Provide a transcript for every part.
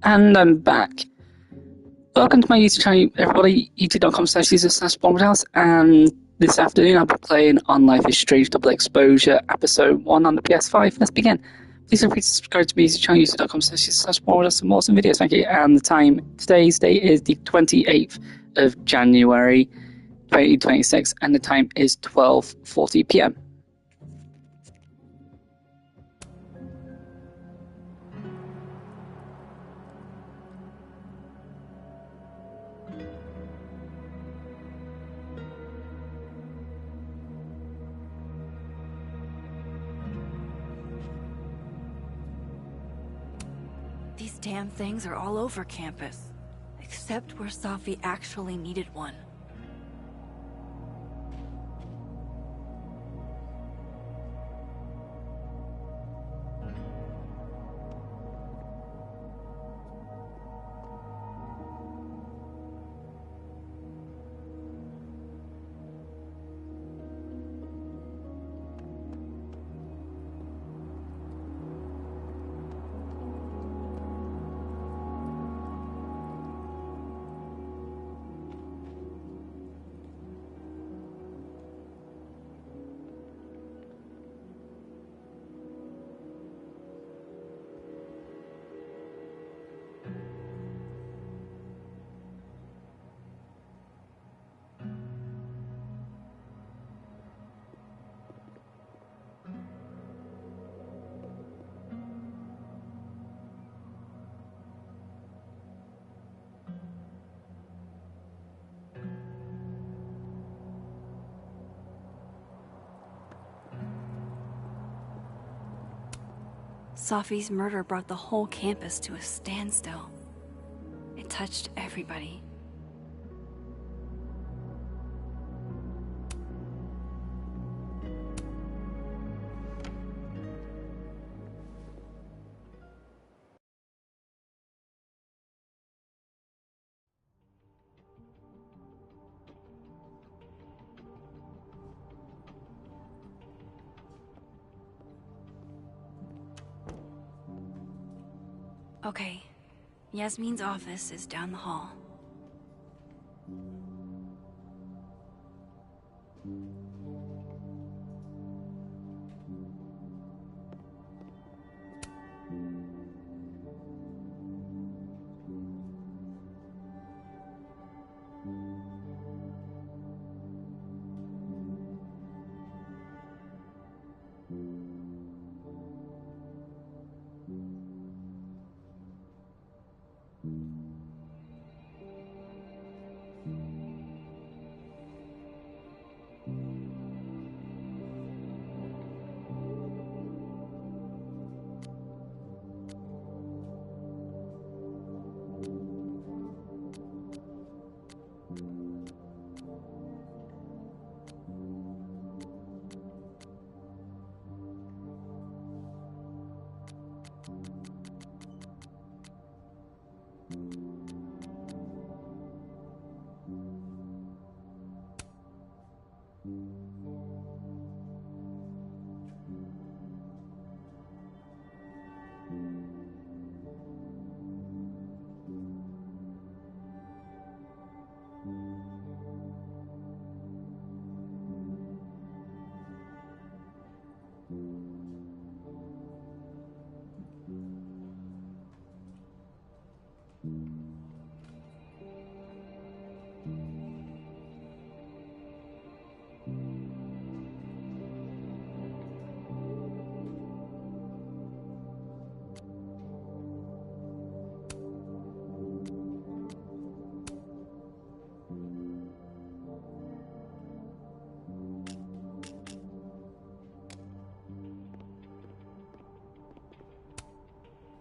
And I'm back. Welcome to my YouTube channel, everybody. youtube.com/user/warrenwoodhouse. And this afternoon I'll be playing on Life is Strange Double Exposure Episode 1 on the PS5. Let's begin. Please feel free to subscribe to my YouTube channel, youtube.com/user/warrenwoodhouse for more awesome videos. Thank you. And today's date is the 28th of January 2026, and the time is 12:40 p.m. These damn things are all over campus, except where Safi actually needed one. Safi's murder brought the whole campus to a standstill. It touched everybody. Okay, Yasmin's office is down the hall.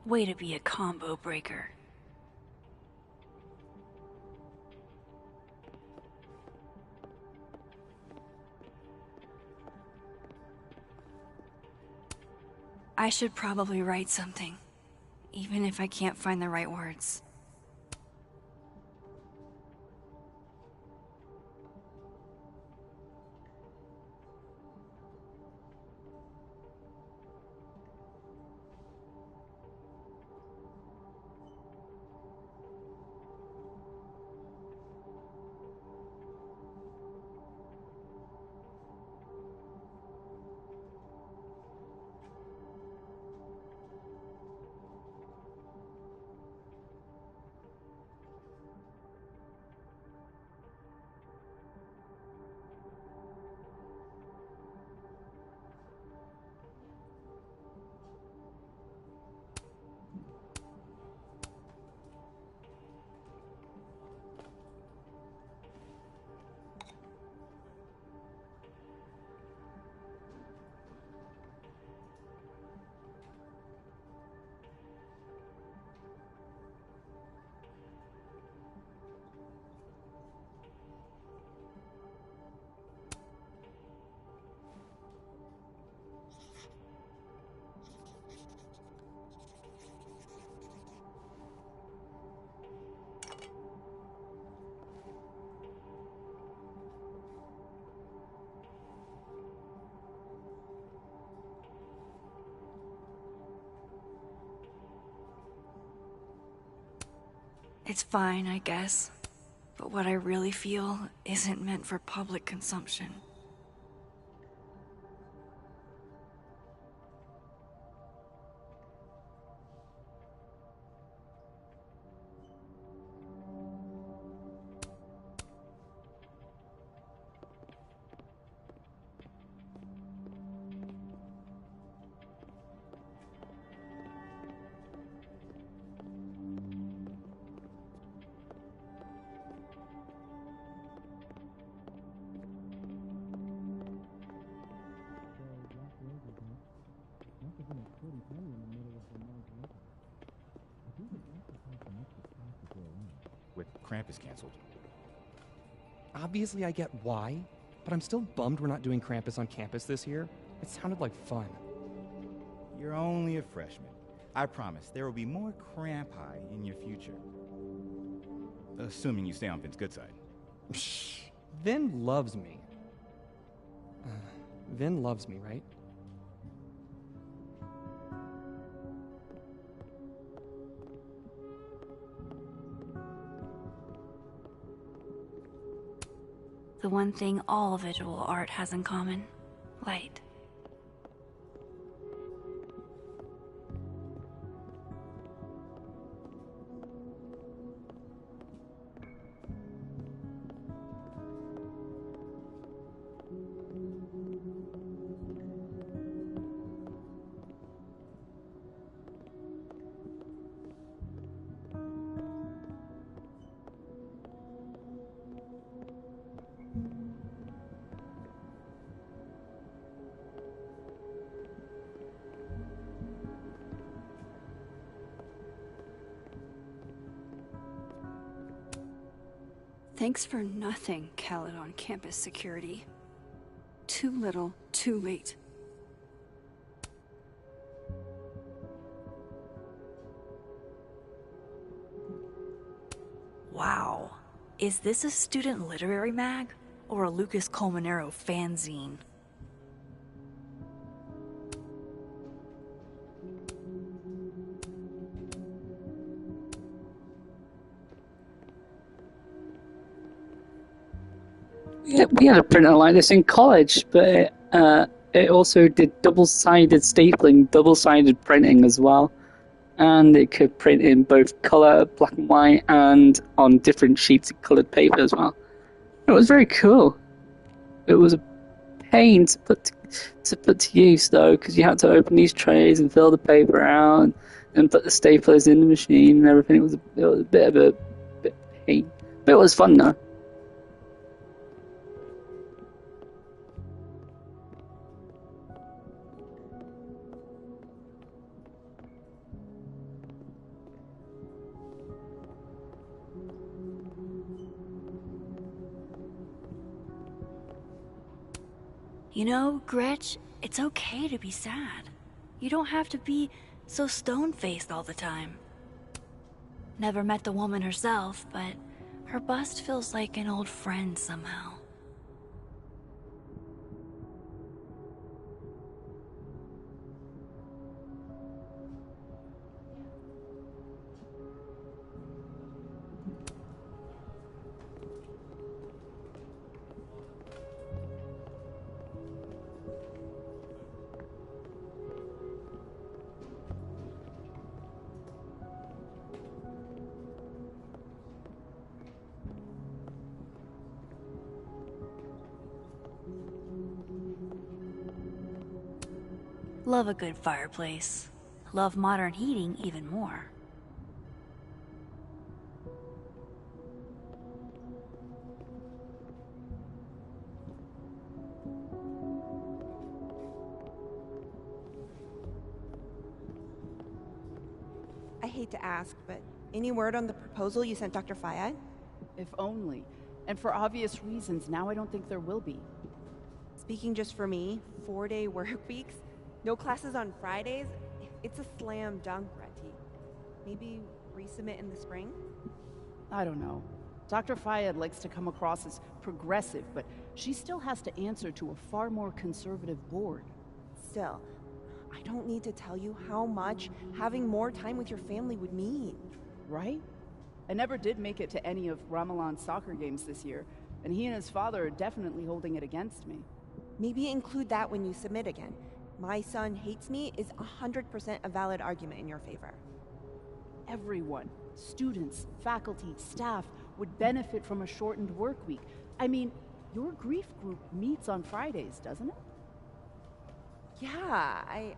Way to be a combo breaker. I should probably write something, even if I can't find the right words. It's fine, I guess. But what I really feel isn't meant for public consumption. With Krampus canceled. Obviously I get why, but I'm still bummed we're not doing Krampus on campus this year. It sounded like fun. You're only a freshman. I promise there will be more Krampi in your future. Assuming you stay on Vin's good side. Psh, Vin loves me. Vin loves me, right? The one thing all visual art has in common: light. Thanks for nothing, Caledon campus security. Too little, too late. Wow. Is this a student literary mag? Or a Lucas Colmenero fanzine? Yeah, we had a printer like this in college, but it also did double-sided stapling, double-sided printing as well. And it could print in both colour, black and white, and on different sheets of coloured paper as well. It was very cool. It was a pain to put to use, though, because you had to open these trays and fill the paper out and put the staplers in the machine and everything. It was a bit of a pain. But it was fun, though. You know, Gretch, it's okay to be sad. You don't have to be so stone-faced all the time. Never met the woman herself, but her bust feels like an old friend somehow. Love a good fireplace. Love modern heating even more. I hate to ask, but any word on the proposal you sent Dr. Fayad? If only. And for obvious reasons, now I don't think there will be. Speaking just for me, 4-day work weeks, no classes on Fridays, it's a slam dunk, Retty. Maybe resubmit in the spring? I don't know. Dr. Fayad likes to come across as progressive, but she still has to answer to a far more conservative board. Still, I don't need to tell you how much having more time with your family would mean. Right? I never did make it to any of Ramalan's soccer games this year, and he and his father are definitely holding it against me. Maybe include that when you submit again. My son hates me is 100% a valid argument in your favor. Everyone, students, faculty, staff, would benefit from a shortened work week. I mean, your grief group meets on Fridays, doesn't it? Yeah,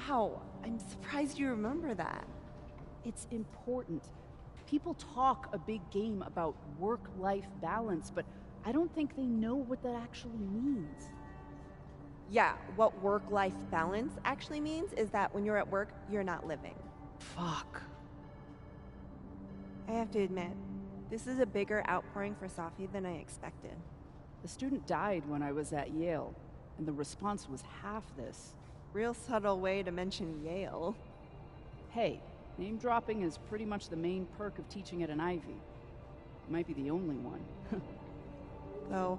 Wow, I'm surprised you remember that. It's important. People talk a big game about work-life balance, but I don't think they know what that actually means. Yeah, what work-life balance actually means is that when you're at work, you're not living. Fuck. I have to admit, this is a bigger outpouring for Safi than I expected. The student died when I was at Yale, and the response was half this. Real subtle way to mention Yale. Hey, name dropping is pretty much the main perk of teaching at an Ivy. It might be the only one. Though,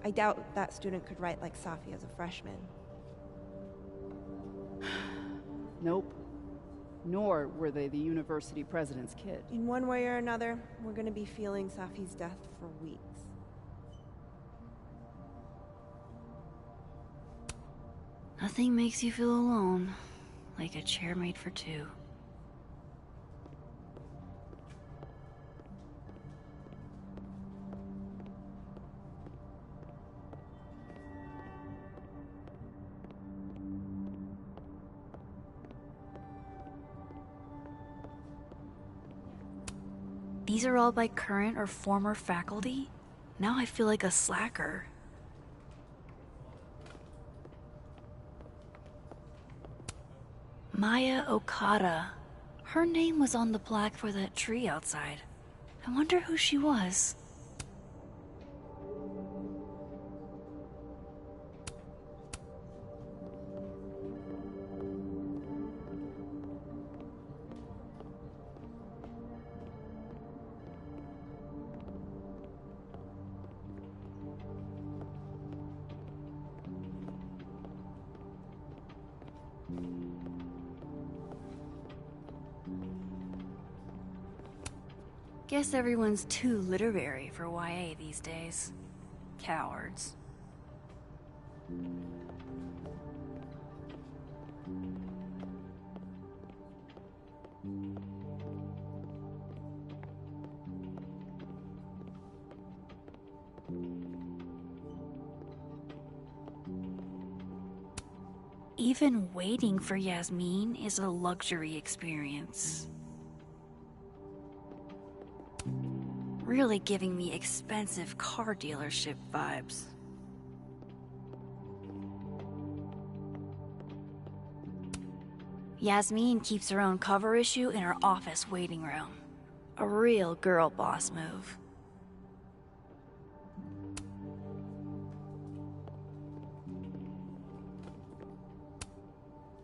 I doubt that student could write like Safi as a freshman. Nope. Nor were they the university president's kid. In one way or another, we're gonna be feeling Safi's death for weeks. Nothing makes you feel alone like a chair made for two. These are all by current or former faculty? Now I feel like a slacker. Maya Okada. Her name was on the plaque for that tree outside. I wonder who she was. Guess everyone's too literary for YA these days. Cowards. Even waiting for Yasmin is a luxury experience. Really giving me expensive car dealership vibes. Yasmin keeps her own cover issue in her office waiting room. A real girl boss move.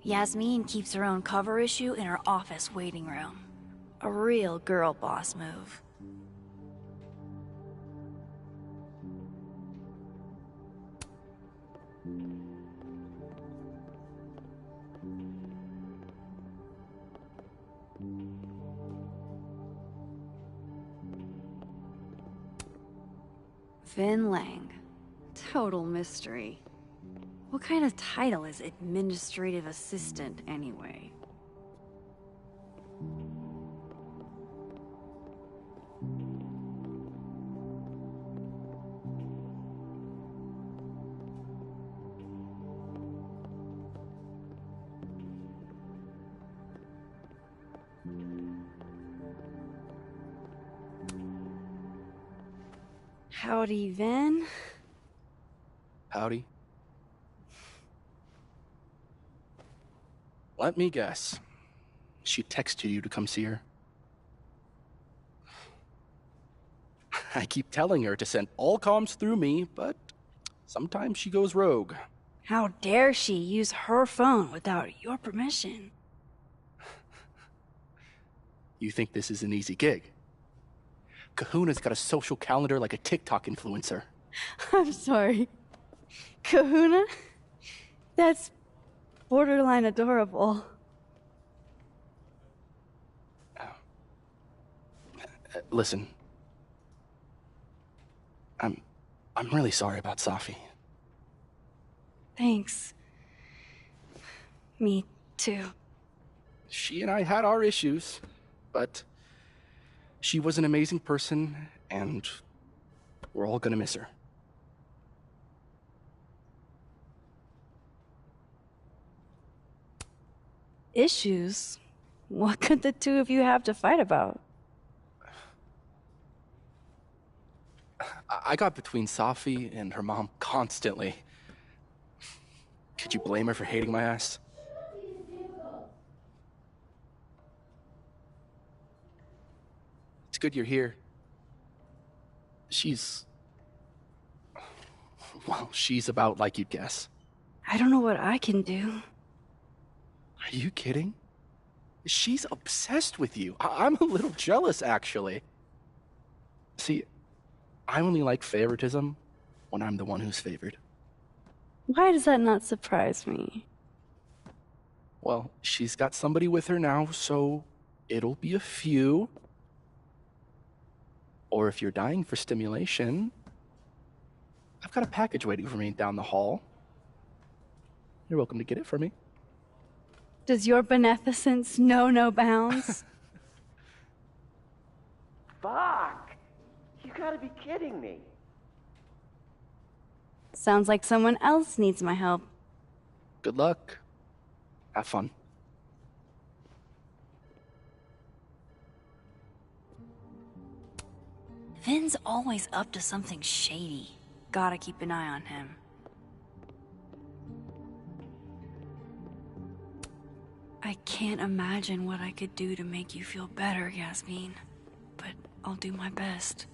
Yasmin keeps her own cover issue in her office waiting room. A real girl boss move. Vin Lang. Total mystery. What kind of title is administrative assistant, anyway? Howdy, Vin. Howdy. Let me guess. She texted you to come see her? I keep telling her to send all comms through me, but sometimes she goes rogue. How dare she use her phone without your permission? You think this is an easy gig? Kahuna's got a social calendar like a TikTok influencer. I'm sorry. Kahuna? That's borderline adorable. Listen. I'm really sorry about Safi. Thanks. Me too. She and I had our issues, but she was an amazing person, and we're all gonna miss her. Issues? What could the two of you have to fight about? I got between Safi and her mom constantly. Could you blame her for hating my ass? It's good you're here. She's about like you'd guess. I don't know what I can do. Are you kidding? She's obsessed with you. I'm a little jealous, actually. See, I only like favoritism when I'm the one who's favored. Why does that not surprise me? Well, she's got somebody with her now, so it'll be a few. Or if you're dying for stimulation, I've got a package waiting for me down the hall. You're welcome to get it for me. Does your beneficence know no bounds? Fuck! You gotta be kidding me. Sounds like someone else needs my help. Good luck. Have fun. Vin's always up to something shady. Gotta keep an eye on him. I can't imagine what I could do to make you feel better, Yasmin. But I'll do my best.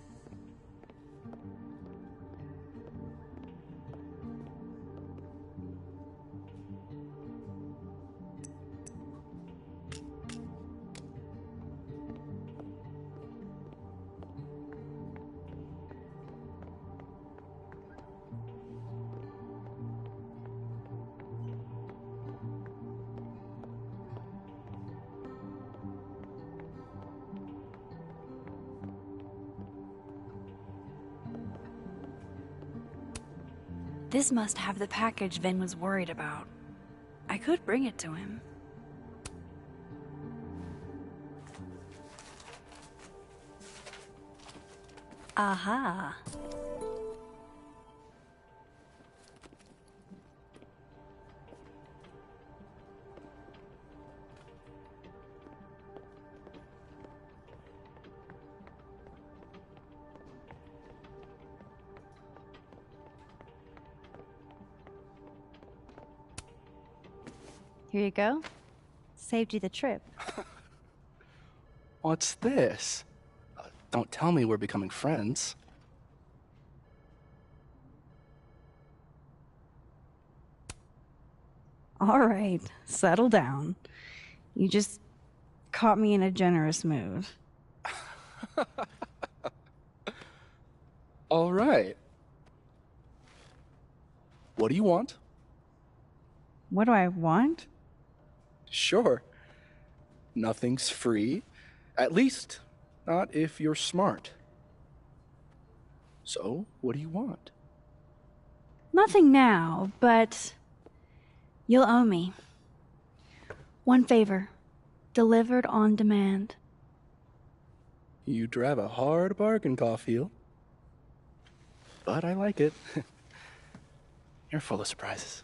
This must have the package Vin was worried about. I could bring it to him. Aha. Here you go. Saved you the trip. What's this? Don't tell me we're becoming friends. All right, settle down. You just caught me in a generous mood. All right. What do you want? What do I want? Sure. Nothing's free. At least, not if you're smart. So, what do you want? Nothing now, but you'll owe me. One favor. Delivered on demand. You drive a hard bargain, Caulfield. But I like it. You're full of surprises.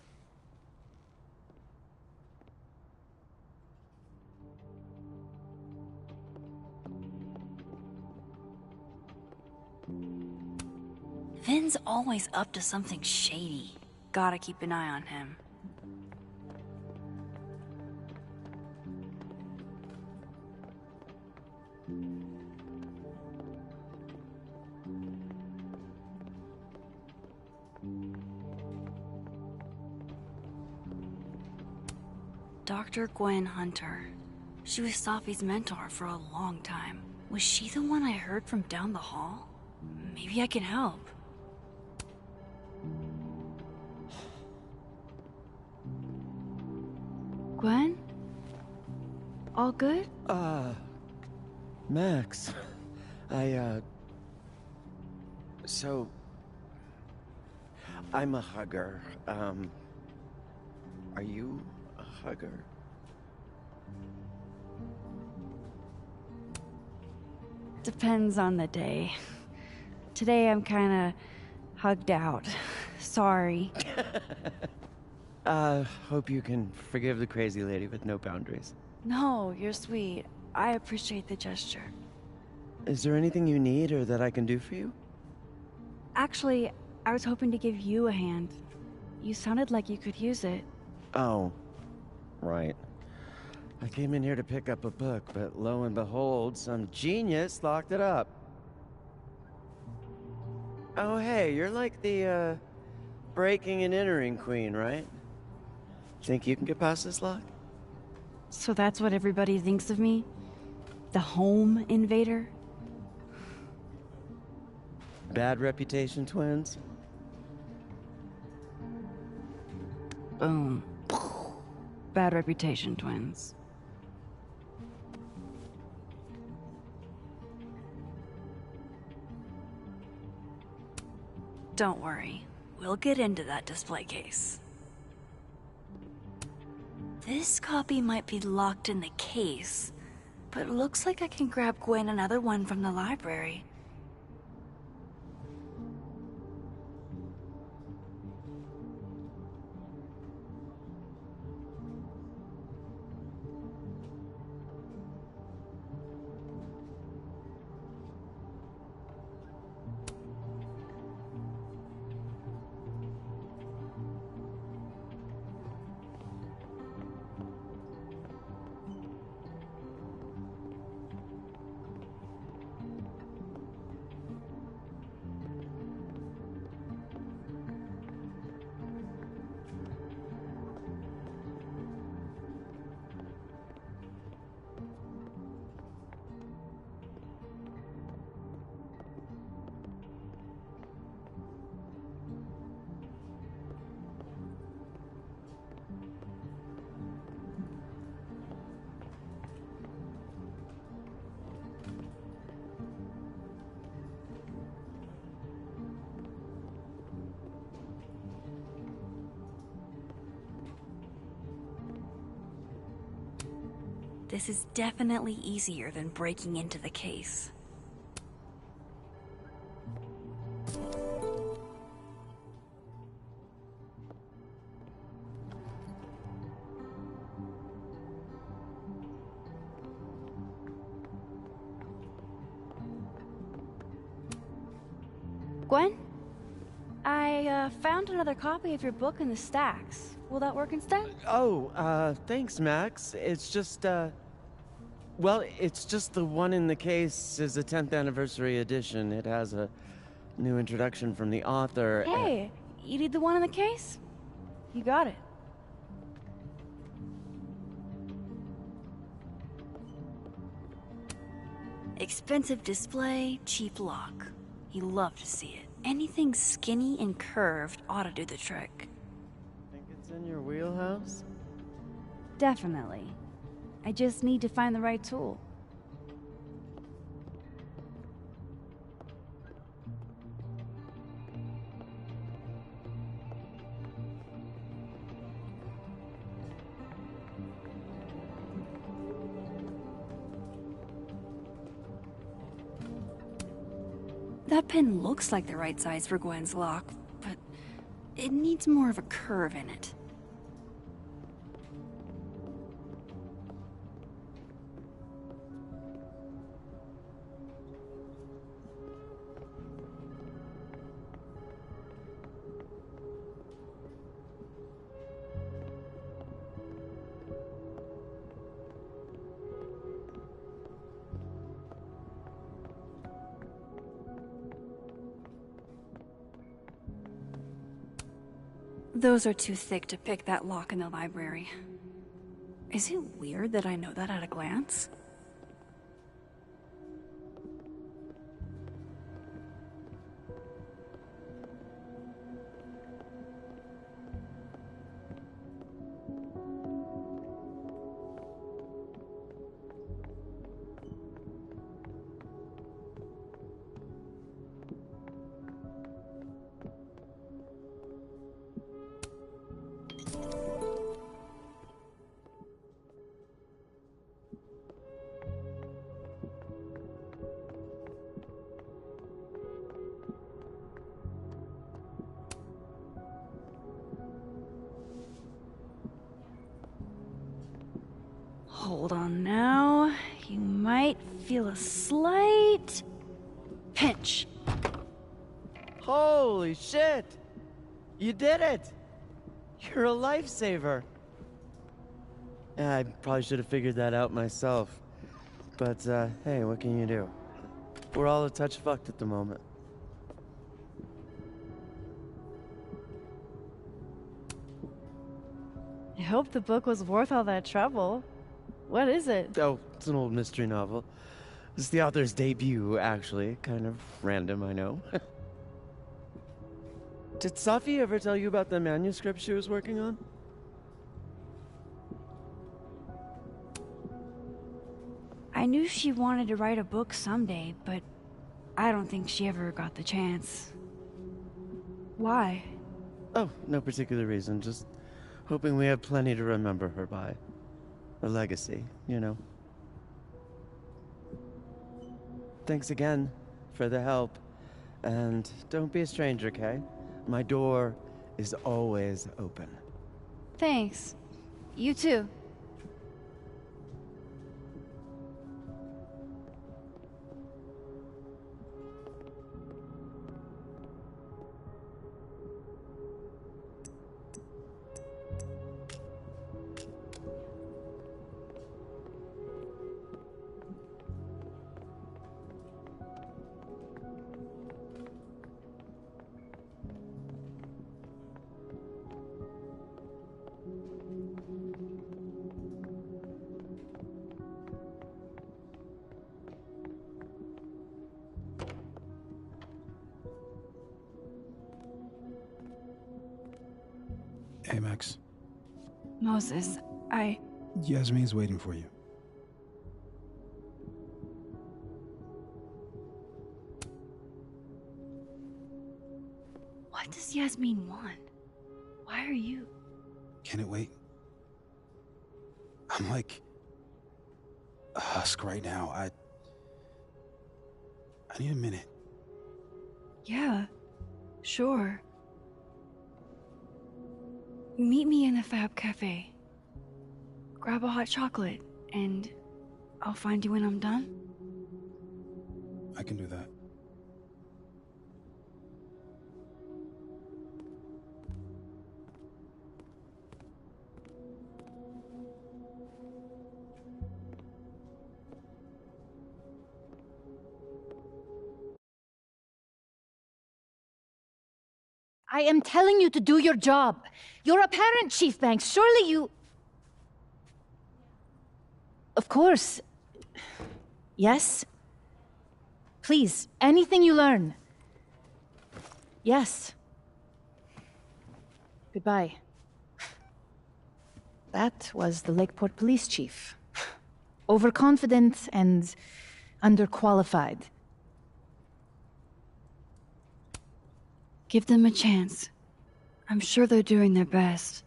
Vin's always up to something shady. Gotta keep an eye on him. Dr. Gwen Hunter. She was Safi's mentor for a long time. Was she the one I heard from down the hall? Maybe I can help. Gwen? All good? Max. So, I'm a hugger. Are you a hugger? Depends on the day. Today I'm kinda hugged out. Sorry. Hope you can forgive the crazy lady with no boundaries. No, you're sweet. I appreciate the gesture. Is there anything you need or that I can do for you? Actually, I was hoping to give you a hand. You sounded like you could use it. Oh, right. I came in here to pick up a book, but lo and behold, some genius locked it up. Oh, hey, you're like the, breaking and entering queen, right? Think you can get past this lock? So that's what everybody thinks of me? The home invader? Bad reputation, twins? Boom. Bad reputation, twins. Don't worry, we'll get into that display case. This copy might be locked in the case, but it looks like I can grab Gwen another one from the library. This is definitely easier than breaking into the case. Gwen? I found another copy of your book in the stacks. Will that work instead? Oh, thanks, Max. It's just, well, it's just the one in the case is a 10th anniversary edition. It has a new introduction from the author. Hey, you need the one in the case? You got it. Expensive display, cheap lock. You love to see it. Anything skinny and curved ought to do the trick. Think it's in your wheelhouse? Definitely. I just need to find the right tool. That pin looks like the right size for Gwen's lock, but it needs more of a curve in it. Those are too thick to pick that lock in the library. Is it weird that I know that at a glance? hold on now. You might feel a slight pinch. Holy shit! You did it! You're a lifesaver. Yeah, I probably should have figured that out myself. But, hey, what can you do? We're all a touch fucked at the moment. I hope the book was worth all that trouble. What is it? Oh, it's an old mystery novel. It's the author's debut, actually. Kind of random, I know. Did Safi ever tell you about the manuscript she was working on? I knew she wanted to write a book someday, but I don't think she ever got the chance. Why? Oh, no particular reason. Just hoping we have plenty to remember her by. A legacy, you know. Thanks again for the help. And don't be a stranger, Kay? My door is always open. Thanks. You too. Hey, Max. Moses, Yasmin's waiting for you. What does Yasmin want? Why are you? Can it wait? I'm like a husk right now. I need a minute. Yeah, sure. Meet me in the Fab Cafe. Grab a hot chocolate, and I'll find you when I'm done. I can do that. I am telling you to do your job. You're a parent, Chief Banks. Surely you... Of course. Yes? Please, anything you learn. Yes. Goodbye. That was the Lakeport Police Chief. Overconfident and underqualified. Give them a chance. I'm sure they're doing their best.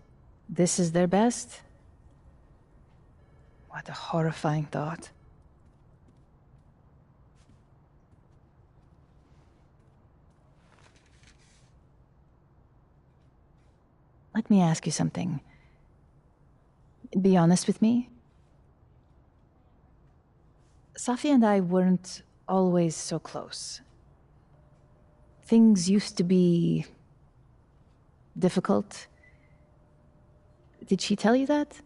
This is their best? What a horrifying thought. Let me ask you something. Be honest with me. Safi and I weren't always so close. Things used to be difficult. Did she tell you that?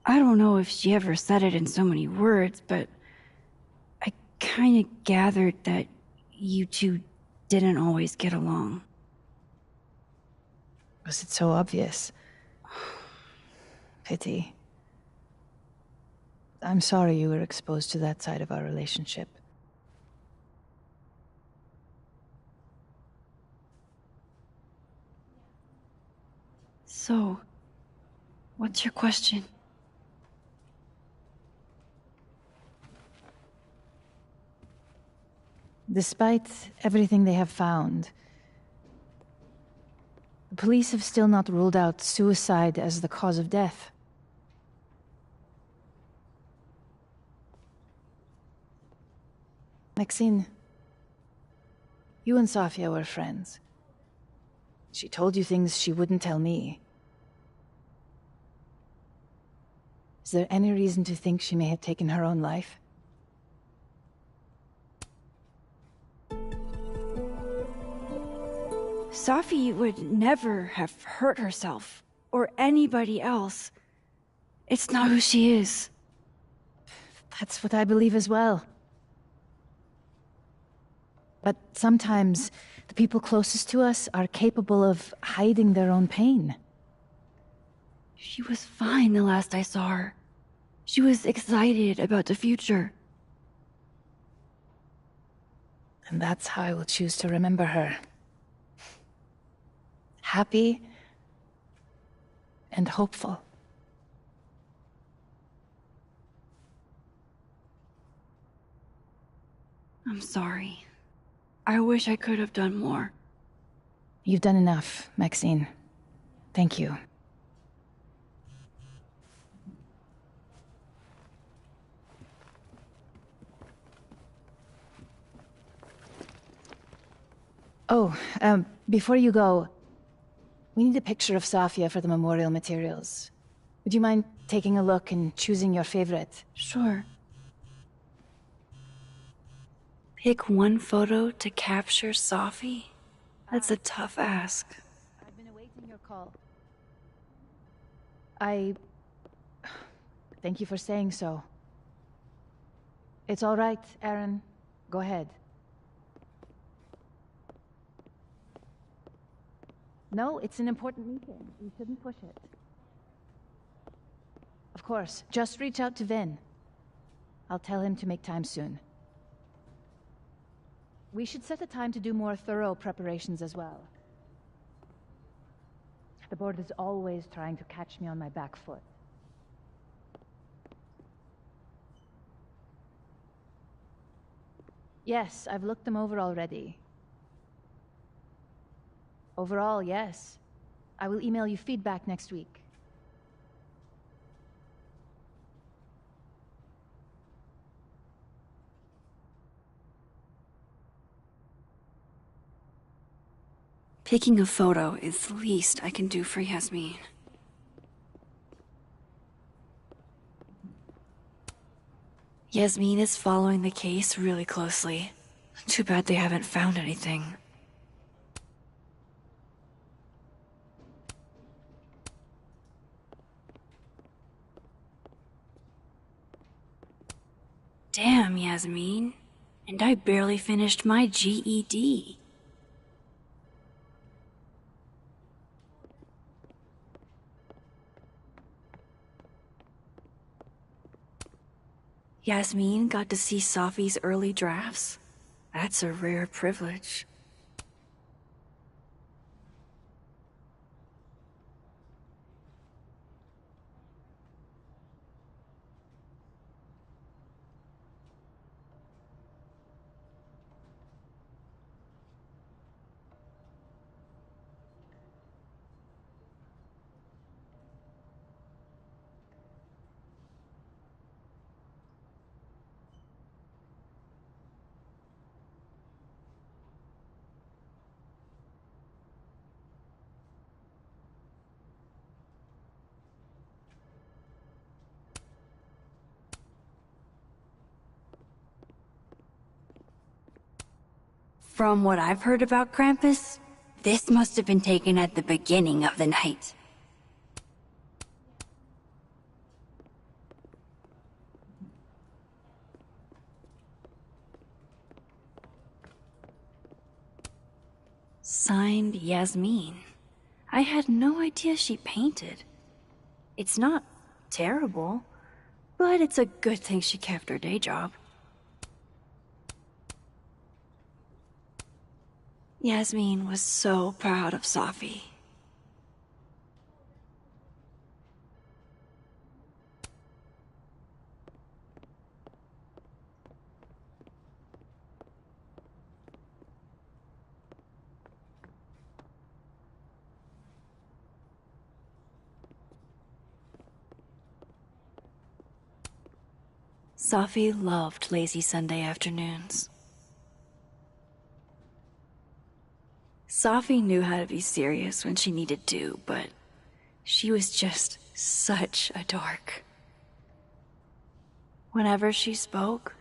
I don't know if she ever said it in so many words, but I kind of gathered that you two didn't always get along. Was it so obvious? Pity. I'm sorry you were exposed to that side of our relationship. So, what's your question? Despite everything they have found, the police have still not ruled out suicide as the cause of death. Maxine, you and Safia were friends. She told you things she wouldn't tell me. Is there any reason to think she may have taken her own life? Safi would never have hurt herself, or anybody else. It's not who she is. That's what I believe as well. But sometimes, the people closest to us are capable of hiding their own pain. She was fine the last I saw her. She was excited about the future. And that's how I will choose to remember her. Happy and hopeful. I'm sorry. I wish I could have done more. You've done enough, Maxine. Thank you. Oh, before you go, we need a picture of Safia for the memorial materials. Would you mind taking a look and choosing your favorite? Sure. Pick one photo to capture Safi? That's a tough ask. I've been awaiting your call. Thank you for saying so. It's all right, Aaron. Go ahead. No, it's an important meeting. You shouldn't push it. Of course. Just reach out to Vin. I'll tell him to make time soon. We should set a time to do more thorough preparations as well. The board is always trying to catch me on my back foot. Yes, I've looked them over already. Overall, yes. I will email you feedback next week. Picking a photo is the least I can do for Yasmin. Yasmin is following the case really closely. Too bad they haven't found anything. Damn, Yasmin. And I barely finished my GED. Yasmin got to see Safi's early drafts. That's a rare privilege. From what I've heard about Krampus, this must have been taken at the beginning of the night. Signed, Yasmin. I had no idea she painted. It's not terrible, but it's a good thing she kept her day job. Yasmin was so proud of Safi. Safi loved lazy Sunday afternoons. Safi knew how to be serious when she needed to, but she was just such a dork. Whenever she spoke,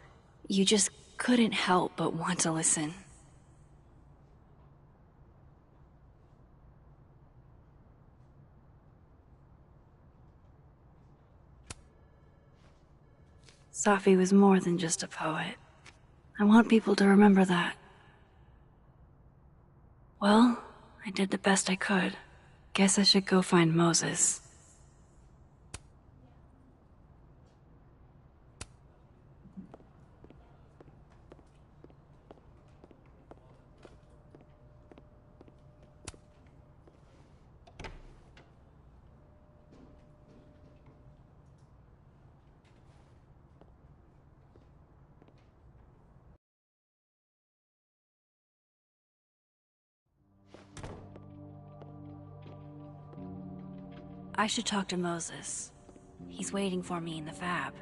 you just couldn't help but want to listen. Safi was more than just a poet. I want people to remember that. Well, I did the best I could. Guess I should go find Moses. I should talk to Moses. He's waiting for me in the fab.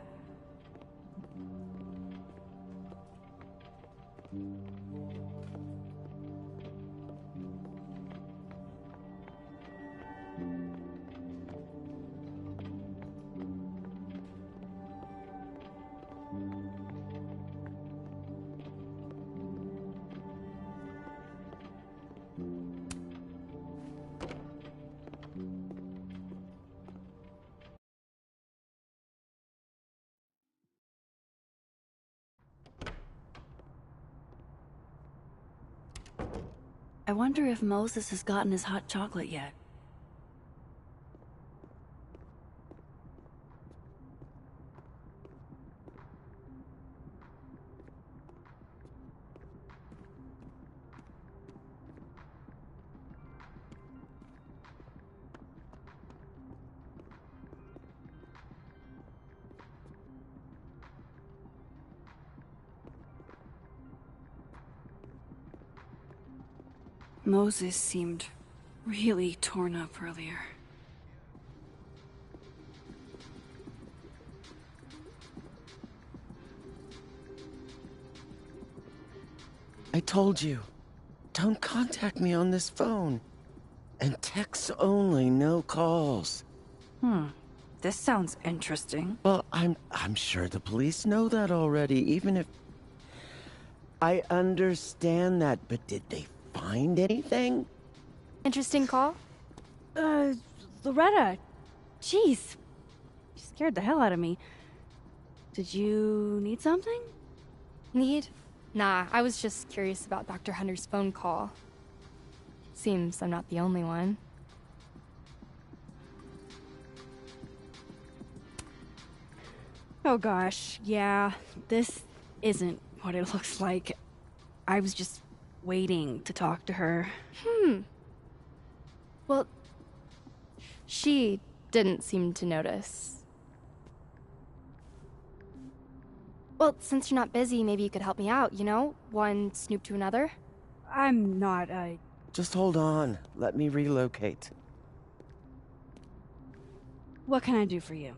I wonder if Moses has gotten his hot chocolate yet. Moses seemed really torn up earlier. I told you, don't contact me on this phone. And texts only, no calls. This sounds interesting. Well, I'm sure the police know that already, even if... I understand that, but did they find anything? Interesting call? Loretta. Jeez. You scared the hell out of me. Did you need something? Need? Nah, I was just curious about Dr. Hunter's phone call. Seems I'm not the only one. Oh gosh, yeah. This isn't what it looks like. I was just waiting to talk to her. Well, she didn't seem to notice. Well, since you're not busy, maybe you could help me out, you know? One snoop to another. I'm not, Just hold on. Let me relocate. What can I do for you?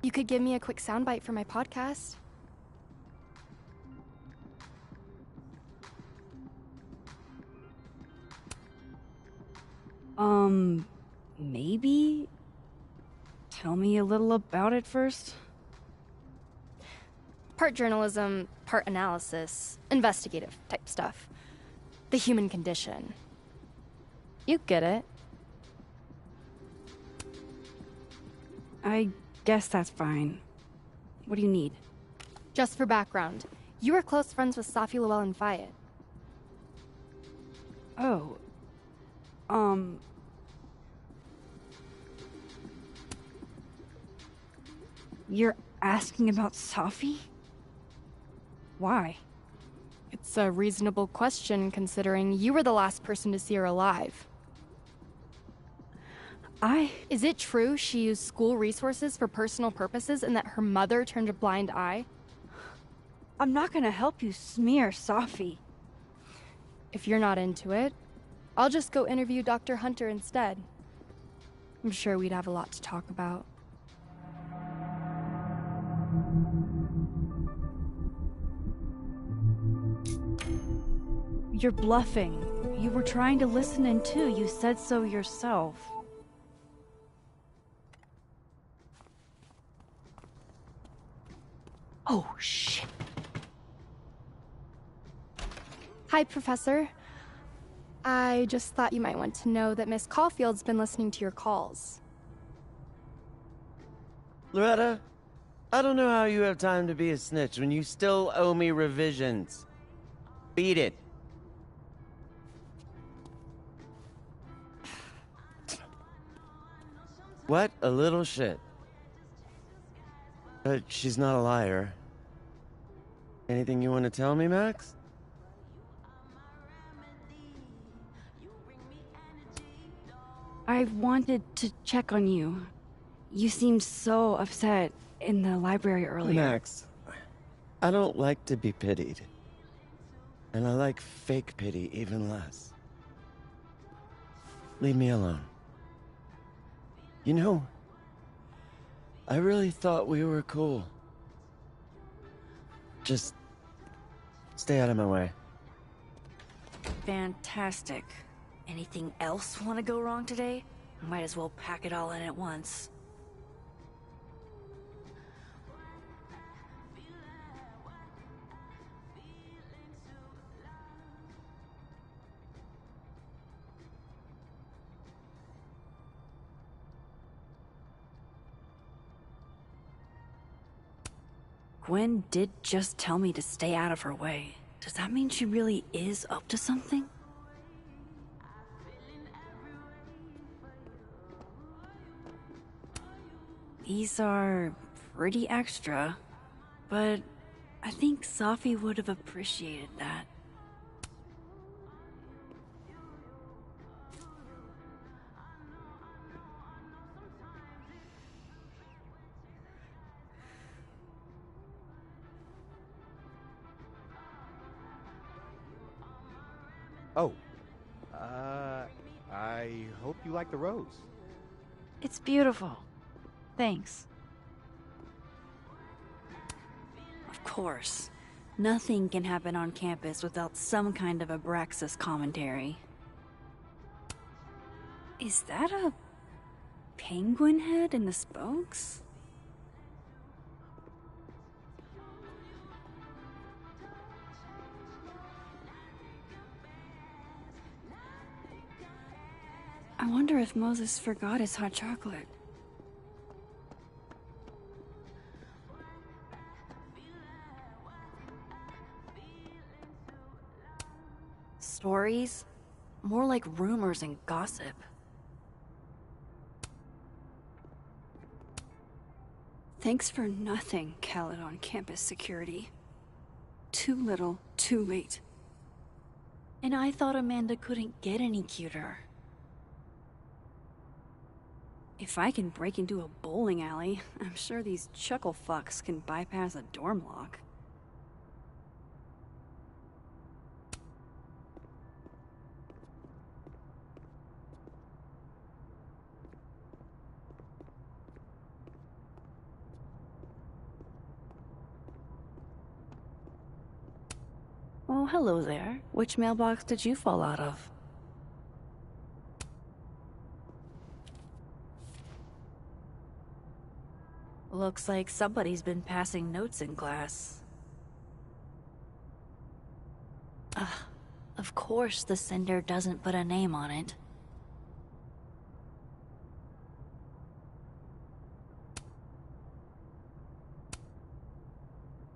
You could give me a quick soundbite for my podcast. Maybe? Tell me a little about it first. Part journalism, part analysis, investigative type stuff. The human condition. You get it. I guess that's fine. What do you need? Just for background, you were close friends with Safi Llewellyn and Fayed. Oh. You're asking about Safi? Why? It's a reasonable question considering you were the last person to see her alive. Is it true she used school resources for personal purposes and that her mother turned a blind eye? I'm not gonna help you smear Safi. If you're not into it, I'll just go interview Dr. Hunter instead. I'm sure we'd have a lot to talk about. You're bluffing. You were trying to listen in too. You said so yourself. Oh, shit. Hi, Professor. I just thought you might want to know that Miss Caulfield's been listening to your calls. Loretta, I don't know how you have time to be a snitch when you still owe me revisions. Beat it. What a little shit. But she's not a liar. Anything you want to tell me, Max? I wanted to check on you. You seemed so upset in the library earlier. Max, I don't like to be pitied. And I like fake pity even less. Leave me alone. You know, I really thought we were cool. Just stay out of my way. Fantastic. Anything else want to go wrong today? Might as well pack it all in at once. Gwen did just tell me to stay out of her way. Does that mean she really is up to something? These are pretty extra, but I think Safi would have appreciated that. Oh, I hope you like the rose. It's beautiful. Thanks. Of course. Nothing can happen on campus without some kind of Abraxas commentary. Is that a penguin head in the spokes? I wonder if Moses forgot his hot chocolate. Stories? More like rumors and gossip. Thanks for nothing, Caledon campus security. Too little, too late. And I thought Amanda couldn't get any cuter. If I can break into a bowling alley, I'm sure these chuckle fucks can bypass a dorm lock. Oh, hello there. Which mailbox did you fall out of? Looks like somebody's been passing notes in class. Of course the sender doesn't put a name on it.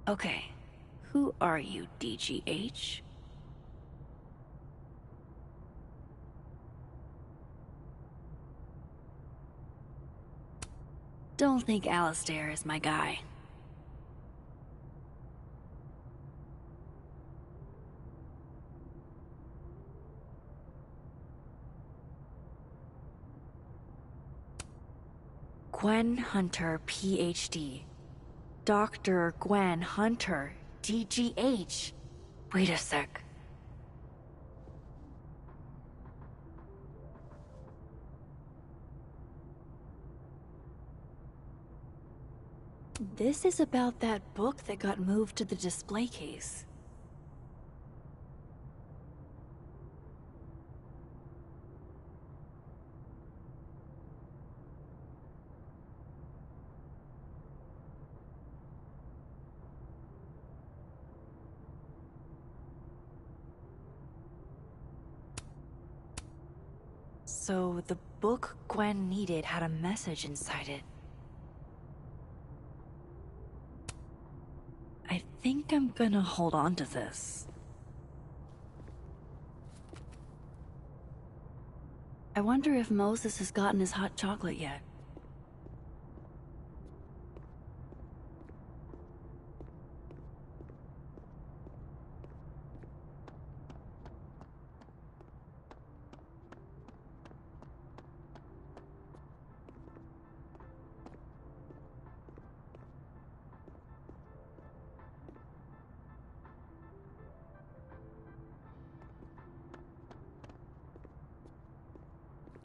Okay, who are you, DGH? Don't think Alistair is my guy. Gwen Hunter, PhD. Dr. Gwen Hunter, DGH. Wait a sec. This is about that book that got moved to the display case. So the book Gwen needed had a message inside it. I think I'm gonna hold on to this. I wonder if Moses has gotten his hot chocolate yet.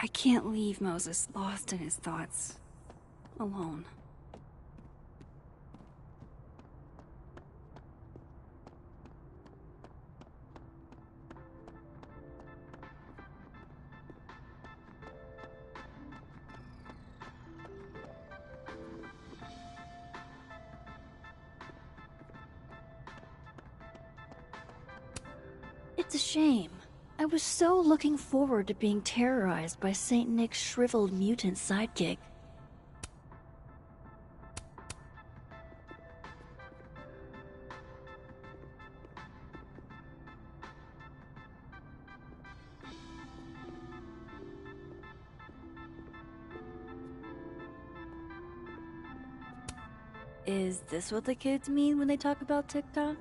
I can't leave Moses lost in his thoughts, alone. It's a shame. I was so looking forward to being terrorized by Saint Nick's shriveled mutant sidekick. Is this what the kids mean when they talk about TikTok?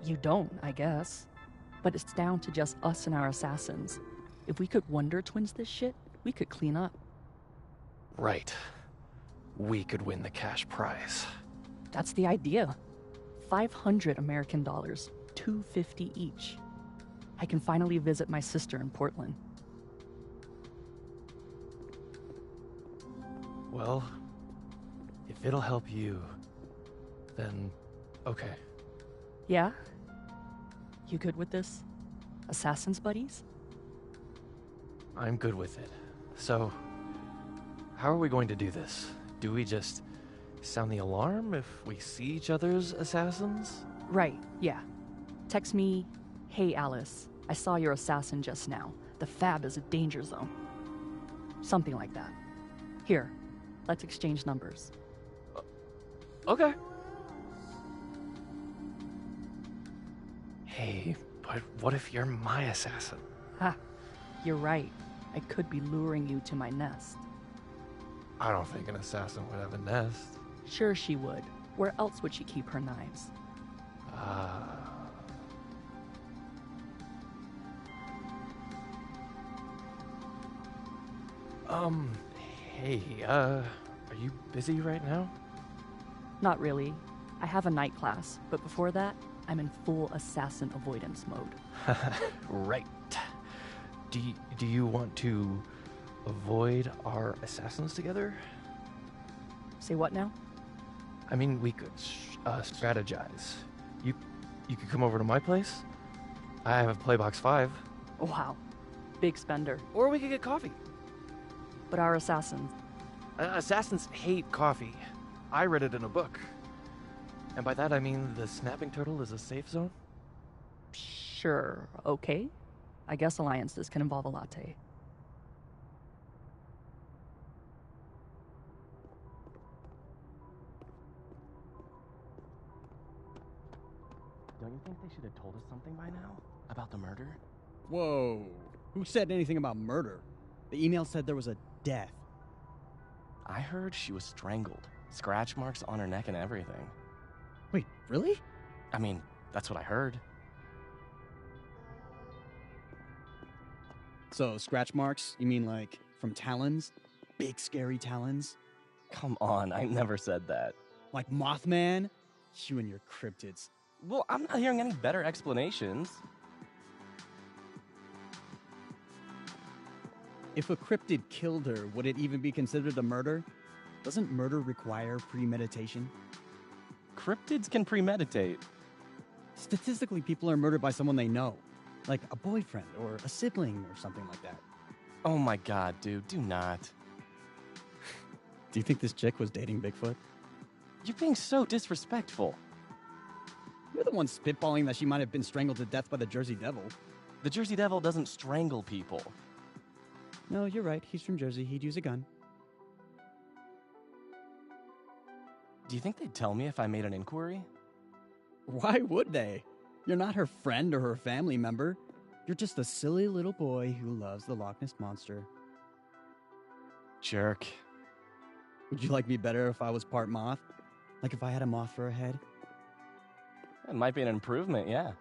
You don't, I guess. But it's down to just us and our assassins. If we could Wonder Twins this shit, we could clean up. Right. We could win the cash prize. That's the idea. 500 American dollars, $250 each. I can finally visit my sister in Portland. Well, if it'll help you, then okay. Yeah? You good with this? Assassins buddies? I'm good with it. So, how are we going to do this? Do we just sound the alarm if we see each other's assassins? Right, yeah. Text me, "Hey Alice, I saw your assassin just now. The fab is a danger zone." Something like that. Here, let's exchange numbers. Okay. Hey, but what if you're my assassin? Ha, you're right. I could be luring you to my nest. I don't think an assassin would have a nest. Sure she would. Where else would she keep her knives? Hey, are you busy right now? Not really. I have a night class, but before that, I'm in full assassin avoidance mode. Right. Do you want to avoid our assassins together? Say what now? I mean, we could strategize. You could come over to my place. I have a Playbox 5. Wow. Big spender. Or we could get coffee. But our assassins... assassins hate coffee. I read it in a book. And by that I mean the snapping turtle is a safe zone? Sure, okay. I guess alliances can involve a latte. Don't you think they should have told us something by now? About the murder? Whoa. Who said anything about murder? The email said there was a death. I heard she was strangled. Scratch marks on her neck and everything. Wait, really? I mean, that's what I heard. So, scratch marks? You mean like from talons? Big scary talons? Come on, I never said that. Like Mothman? You and your cryptids. Well, I'm not hearing any better explanations. If a cryptid killed her, would it even be considered a murder? Doesn't murder require premeditation? Cryptids can premeditate. Statistically, people are murdered by someone they know. Like a boyfriend or a sibling or something like that. Oh my god, dude, do not. Do you think this chick was dating Bigfoot? You're being so disrespectful. You're the one spitballing that she might have been strangled to death by the Jersey Devil. The Jersey Devil doesn't strangle people. No, you're right. He's from Jersey. He'd use a gun. Do you think they'd tell me if I made an inquiry? Why would they? You're not her friend or her family member. You're just a silly little boy who loves the Loch Ness Monster. Jerk. Would you like me better if I was part moth? Like if I had a moth for a head? It might be an improvement, yeah.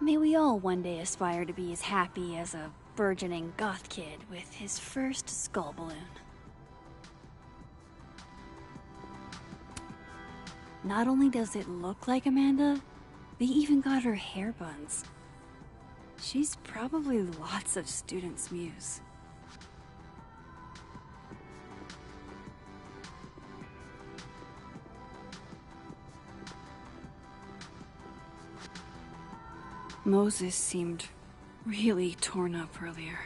May we all one day aspire to be as happy as a burgeoning goth kid with his first skull balloon. Not only does it look like Amanda, they even got her hair buns. She's probably lots of students' muse. Moses seemed really torn up earlier.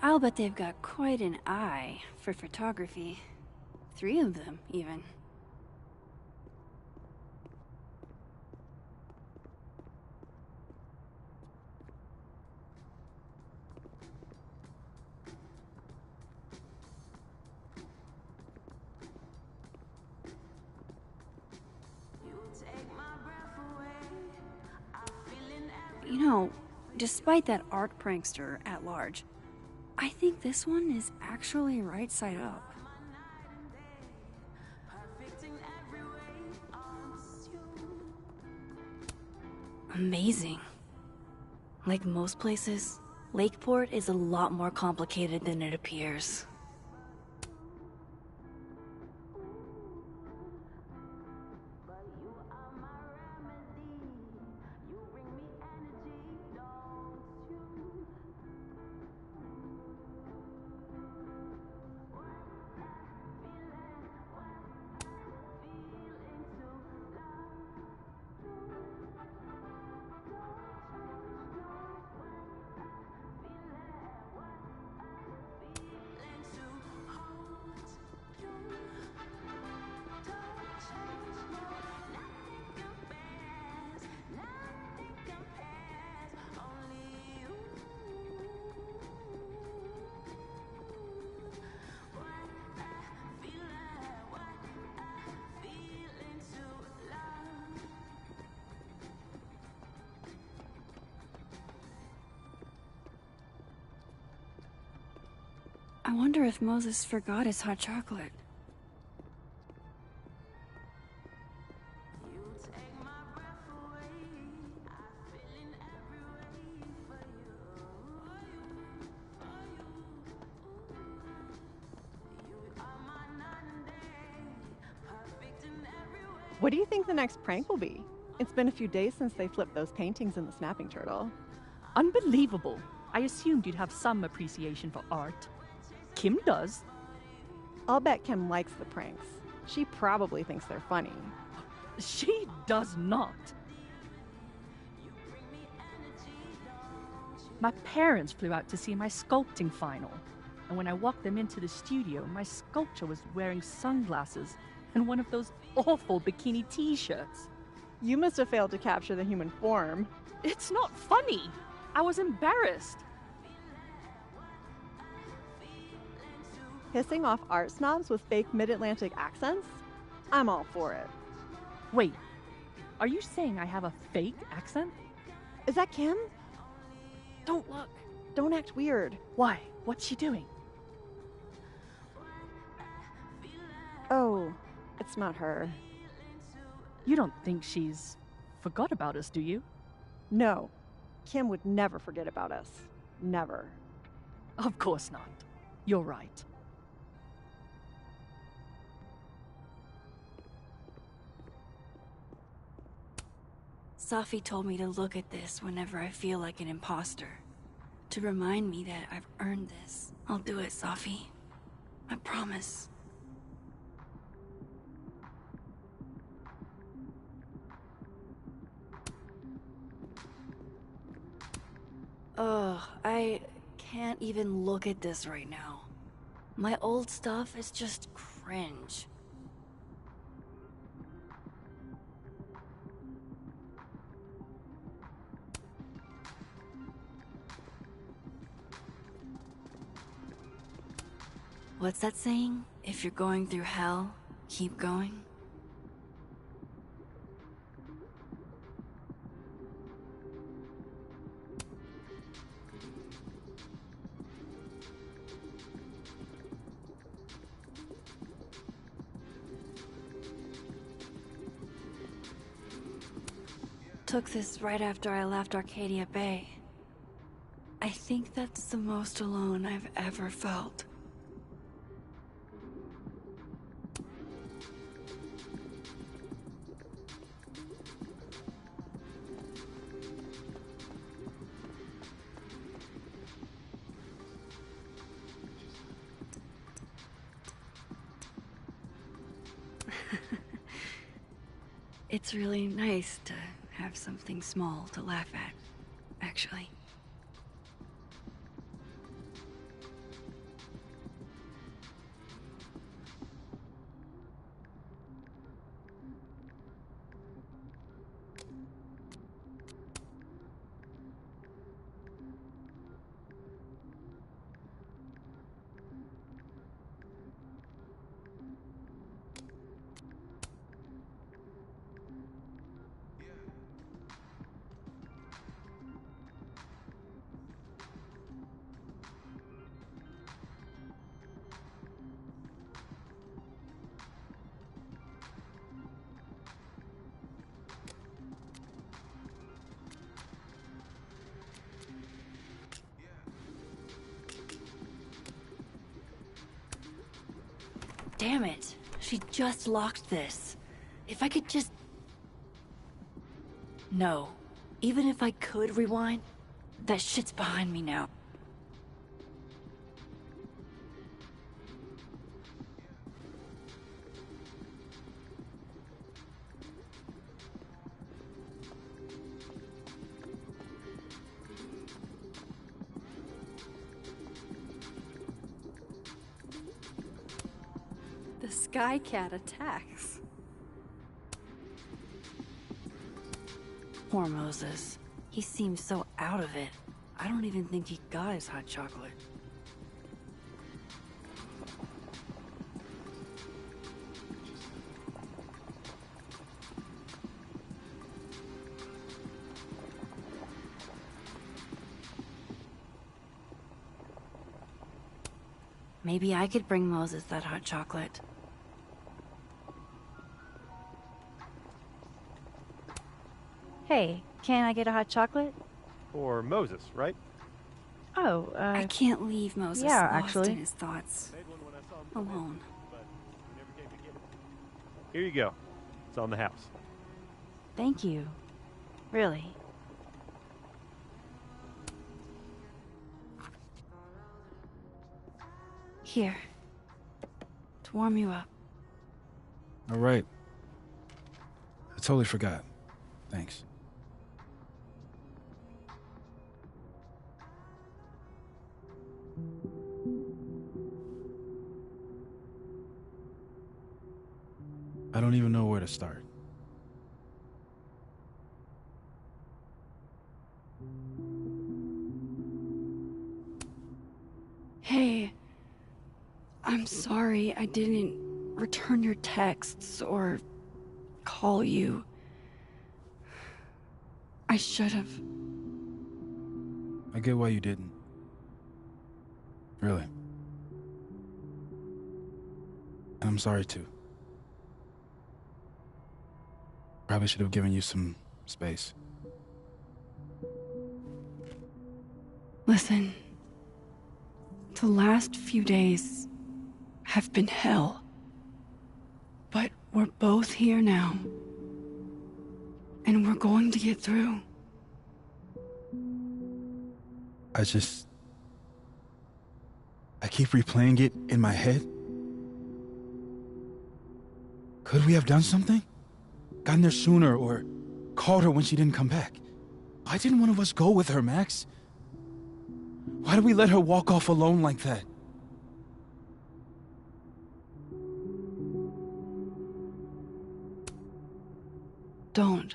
I'll bet they've got quite an eye for photography. 3 of them, even. You know, despite that art prankster at large, I think this one is actually right side up. Amazing. Like most places, Lakeport is a lot more complicated than it appears. I wonder if Moses forgot his hot chocolate. What do you think the next prank will be? It's been a few days since they flipped those paintings in the snapping turtle. Unbelievable. I assumed you'd have some appreciation for art. Kim does. I'll bet Kim likes the pranks. She probably thinks they're funny. She does not. My parents flew out to see my sculpting final, and when I walked them into the studio, my sculpture was wearing sunglasses and one of those awful bikini t-shirts. You must have failed to capture the human form. It's not funny. I was embarrassed. Pissing off art snobs with fake mid-Atlantic accents? I'm all for it. Wait, are you saying I have a fake accent? Is that Kim? Don't look. Don't act weird. Why? What's she doing? Oh, it's not her. You don't think she's forgot about us, do you? No. Kim would never forget about us. Never. Of course not. You're right. Safi told me to look at this whenever I feel like an imposter. To remind me that I've earned this. I'll do it, Safi. I promise. Ugh, I can't even look at this right now. My old stuff is just cringe. What's that saying? If you're going through hell, keep going? Took this right after I left Arcadia Bay. I think that's the most alone I've ever felt. It's really nice to have something small to laugh at, actually. Damn it. She just locked this. If I could just... No. Even if I could rewind, that shit's behind me now. The Sky Cat attacks. Poor Moses. He seems so out of it. I don't even think he got his hot chocolate. Maybe I could bring Moses that hot chocolate. Hey, can I get a hot chocolate? Or Moses, right? Oh, I can't leave Moses yeah, lost actually. in his thoughts. Alone. Here you go. It's on the house. Thank you. Really. Here. To warm you up. All right. I totally forgot. Thanks. I don't even know where to start. Hey, I'm sorry I didn't return your texts or call you. I should have. I get why you didn't. Really. And I'm sorry too. Probably should have given you some space. Listen, the last few days have been hell. But we're both here now. And we're going to get through. I keep replaying it in my head. Could we have done something? Gotten there sooner or called her when she didn't come back? Why didn't one of us go with her, Max? Why do we let her walk off alone like that? Don't.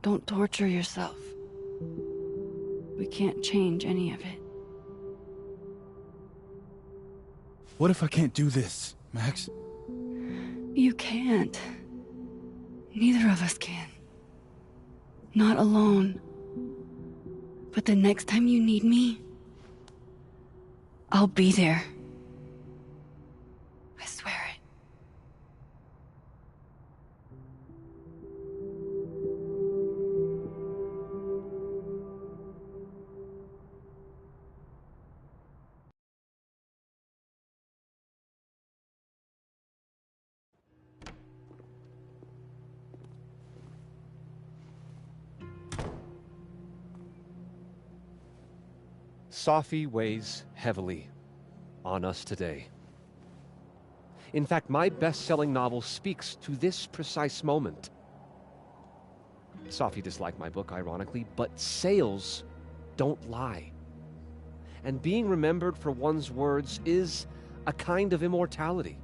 Don't torture yourself. We can't change any of it. What if I can't do this, Max? You can't. Neither of us can. Not alone. But the next time you need me, I'll be there. I swear it. Safi weighs heavily on us today. In fact, my best-selling novel speaks to this precise moment. Safi disliked my book, ironically, but sales don't lie. And being remembered for one's words is a kind of immortality.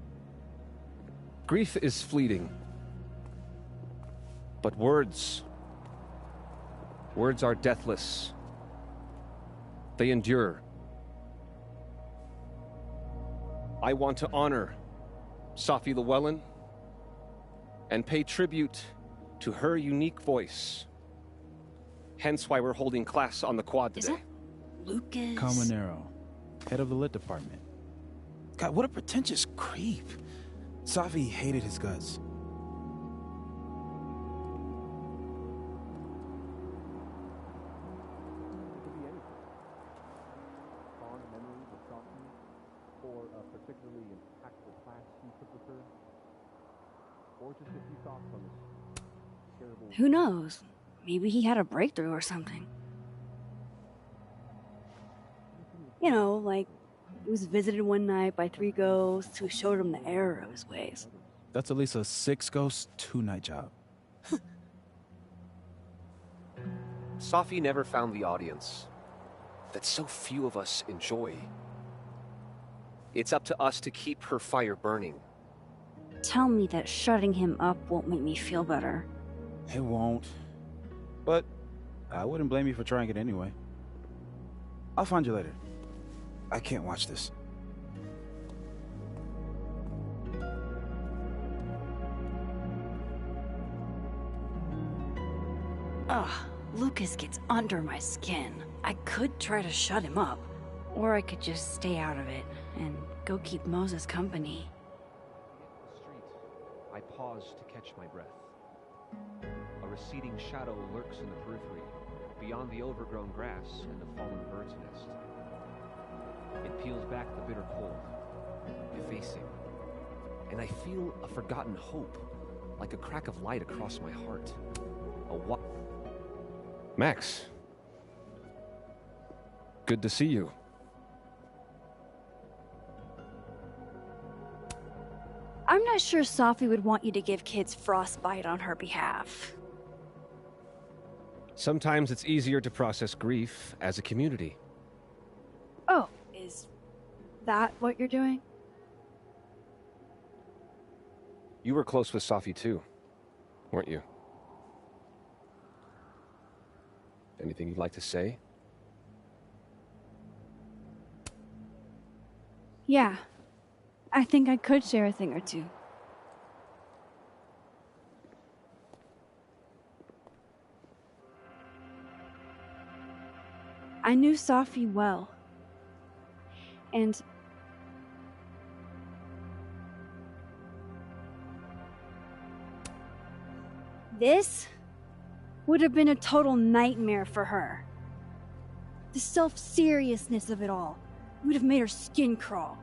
Grief is fleeting, but words are deathless. They endure. I want to honor Safi Llewellyn and pay tribute to her unique voice. Hence why we're holding class on the quad today. Is that Lucas? Caminero, head of the lit department. God, what a pretentious creep. Safi hated his guts. Who knows? Maybe he had a breakthrough or something. You know, like, he was visited one night by 3 ghosts who showed him the error of his ways. That's at least a 6 ghost, 2-night job. Safi never found the audience that so few of us enjoy. It's up to us to keep her fire burning. Tell me that shutting him up won't make me feel better. It won't. But I wouldn't blame you for trying it anyway. I'll find you later. I can't watch this. Ugh, Lucas gets under my skin. I could try to shut him up, or I could just stay out of it and go keep Moses company. I pause to catch my breath. A receding shadow lurks in the periphery, beyond the overgrown grass and the fallen bird's nest. It peels back the bitter cold, effacing, and I feel a forgotten hope, like a crack of light across my heart. Max. Good to see you. I'm not sure Safi would want you to give kids frostbite on her behalf. Sometimes it's easier to process grief as a community. Oh, is that what you're doing? You were close with Safi too, weren't you? Anything you'd like to say? Yeah. I think I could share a thing or two. I knew Safi well. And this would have been a total nightmare for her. The self-seriousness of it all would have made her skin crawl.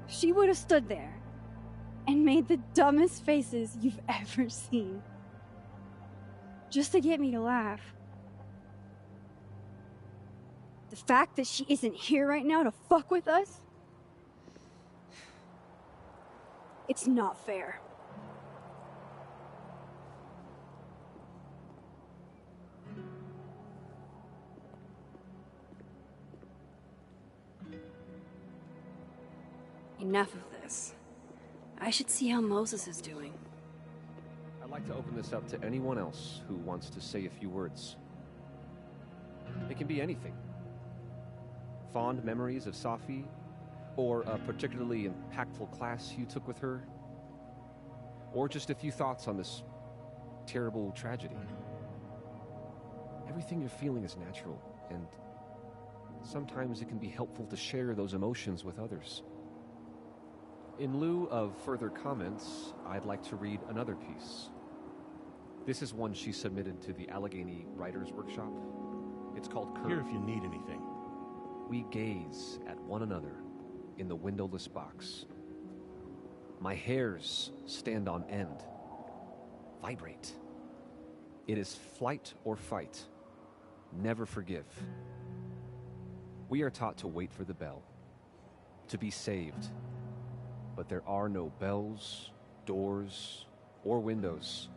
She would have stood there and made the dumbest faces you've ever seen. Just to get me to laugh. The fact that she isn't here right now to fuck with us? It's not fair. Enough of this. I should see how Moses is doing. I'd like to open this up to anyone else who wants to say a few words. It can be anything. Fond memories of Safi, or a particularly impactful class you took with her, or just a few thoughts on this terrible tragedy. Everything you're feeling is natural, and sometimes it can be helpful to share those emotions with others. In lieu of further comments, I'd like to read another piece. This is one she submitted to the Allegheny Writers Workshop. It's called Curve. Here if you need anything. We gaze at one another in the windowless box. My hairs stand on end, vibrate. It is flight or fight, never forgive. We are taught to wait for the bell, to be saved. But there are no bells, doors, or windows.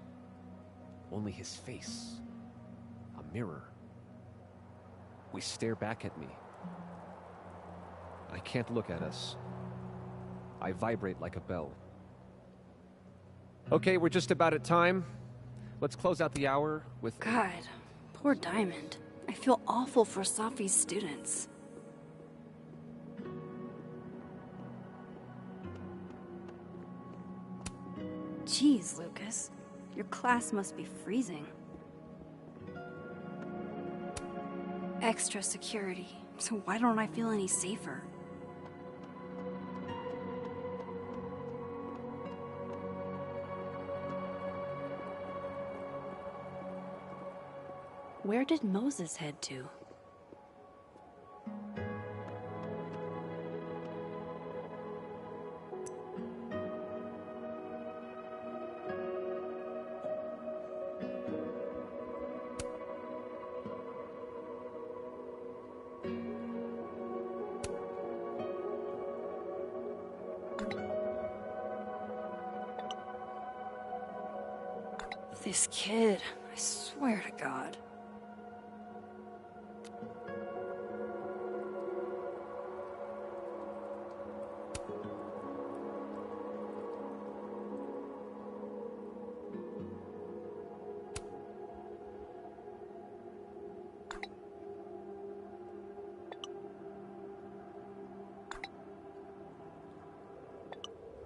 Only his face, a mirror. We stare back at me. I can't look at us. I vibrate like a bell. Okay, we're just about at time. Let's close out the hour with... God, poor Diamond. I feel awful for Safi's students. Jeez, Lucas. Your class must be freezing. Extra security. So why don't I feel any safer? Where did Moses head to? This kid, I swear to God.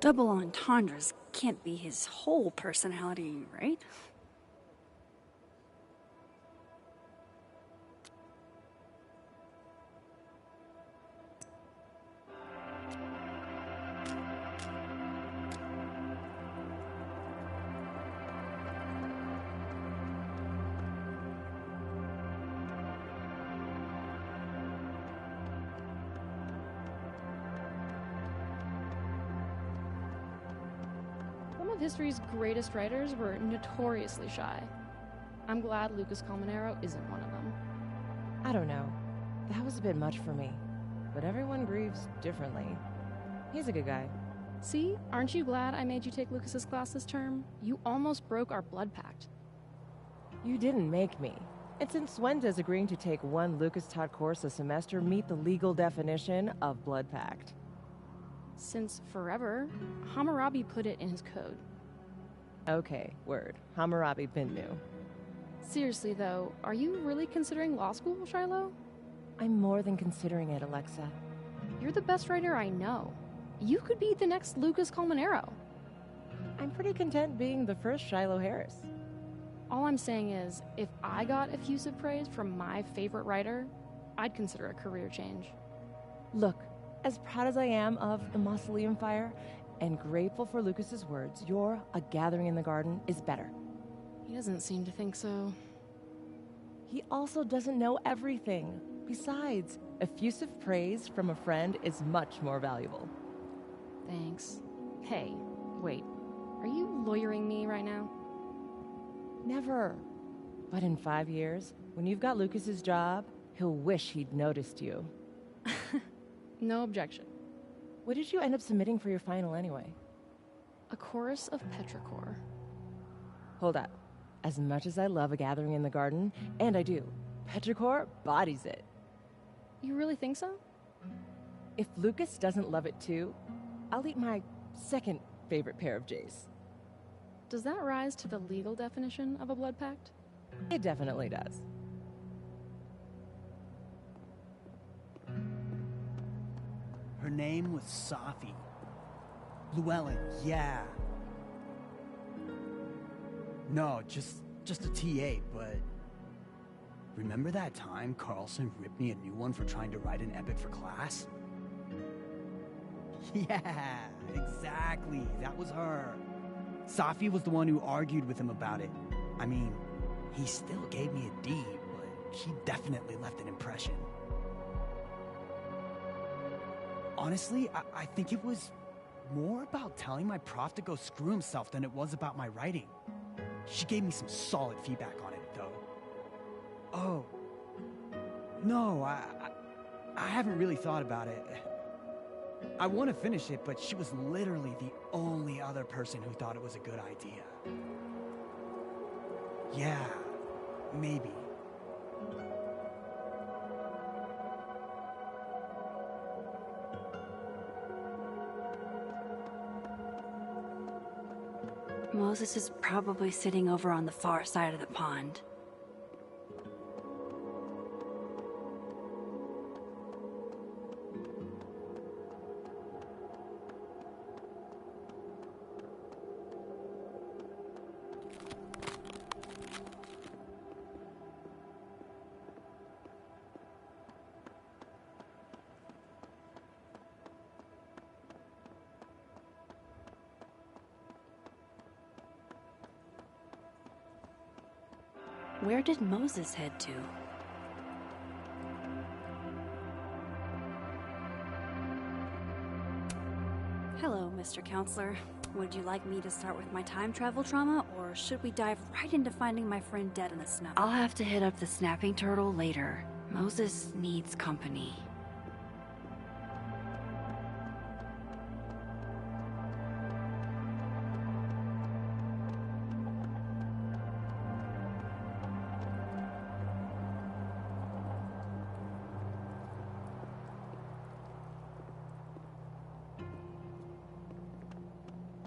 Double entendres can't be his whole personality, right? Some of history's greatest writers were notoriously shy. I'm glad Lucas Colmenero isn't one of them. I don't know. That was a bit much for me. But everyone grieves differently. He's a good guy. See? Aren't you glad I made you take Lucas's class this term? You almost broke our blood pact. You didn't make me. And since when does agreeing to take one Lucas-taught course a semester meet the legal definition of blood pact? Since forever, Hammurabi put it in his code. Okay, word. Hammurabi been new. Seriously though, are you really considering law school, Shiloh? I'm more than considering it, Alexa. You're the best writer I know. You could be the next Lucas Colmenero. I'm pretty content being the first Shiloh Harris. All I'm saying is, if I got effusive praise from my favorite writer, I'd consider a career change. Look, as proud as I am of the Mausoleum Fire, and grateful for Lucas's words, your A Gathering in the Garden is better. He doesn't seem to think so. He also doesn't know everything. Besides, effusive praise from a friend is much more valuable. Thanks. Hey, wait. Are you lawyering me right now? Never. But in 5 years, when you've got Lucas's job, he'll wish he'd noticed you. No objection. What did you end up submitting for your final anyway? A chorus of petrichor. Hold up. As much as I love A Gathering in the Garden, and I do, petrichor bodies it. You really think so? If Lucas doesn't love it too, I'll eat my second favorite pair of J's. Does that rise to the legal definition of a blood pact? It definitely does. Her name was Safi. Llewellyn, yeah. No, just a TA, but... Remember that time Carlson ripped me a new one for trying to write an epic for class? Yeah, exactly. That was her. Safi was the one who argued with him about it. I mean, he still gave me a D, but she definitely left an impression. Honestly, I think it was more about telling my prof to go screw himself than it was about my writing. She gave me some solid feedback on it, though. Oh. No, I haven't really thought about it. I want to finish it, but she was literally the only other person who thought it was a good idea. Yeah, maybe. Moses is probably sitting over on the far side of the pond. Where did Moses head to? Hello, Mr. Counselor. Would you like me to start with my time travel trauma, or should we dive right into finding my friend dead in the snow? I'll have to hit up the snapping turtle later. Moses needs company.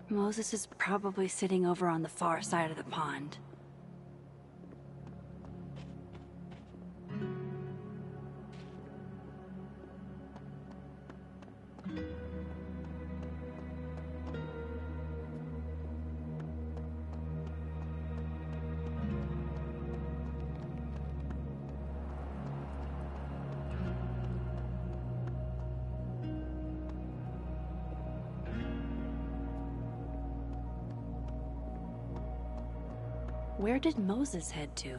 Moses is probably sitting over on the far side of the pond. Where did Moses head to?